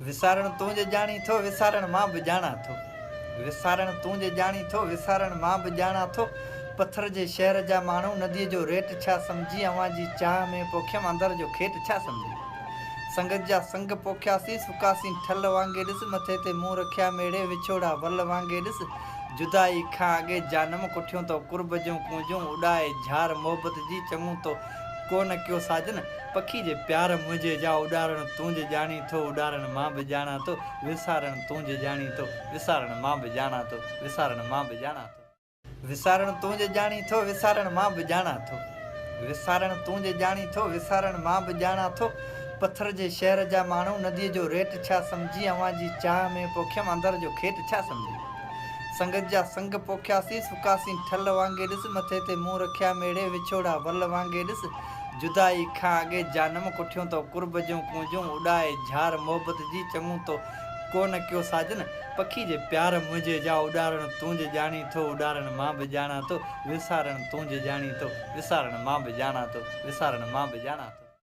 विसारण तूं जे जानी थो विसारण मां बि ॼाणा थो। विसारण तूं जे जानी थो विसारण मां बि ॼाणा थो। पत्थर जे शहर जा माण्हू नदीअ जो रेट छा सम्झी अवां जी चाह में पोखियमि अंदर जो खेत छा सम्झी। संगत जा संग पोखियासीं सुकासीं ठल वांगे ॾिस मथे ते मुंहुं रखिया मेड़े विछोड़ा वल वांगे ॾिस। जुदाई खां अॻे जानम कुठियूं तो कुर्ब जूं कूंजूं उॾाए झार मोहबत जी चङूं तो कोन कयो साजन। पखी जे प्यार मुंहिंजे जा उॾारण तूं जे ॼाणी थो उॾारण मां बि ॼाणा थो। विसारण तूं जे ॼाणी थो विसारण मां बि ॼाणा थो विसारण मां बि ॼाणा थो। विसारण तूं जे ॼाणी थो विसारण मां बि ॼाणा थो। विसारण तूं जे ॼाणी थो विसारण मां बि ॼाणा थो। पत्थर जे शहर जा माण्हू नदीअ जो रेट छा सम्झी अवां जी चाह में पोखियमि अंदर जो खेत छा सम्झी। संगत जा संग पोखियासीं सुकासीं ठल वांगे ॾिस मथे ते मुंहुं रखिया मेड़े विछोड़ा वल वांगे ॾिस। जुदाई खां अॻे जानम कुठियूं तो कुर्ब जूं कूंजूं उॾाए झार मोहबत जी चङूं तो कोन कयो साजन। पखी जे प्यार मुंहिंजे जा उॾारण तूं जे ॼाणी थो उॾारण मां बि ॼाणा थो। विसारण तूं जे ॼाणी थो विसारण मां बि ॼाणा थो विसारण मां बि ॼाणा थो।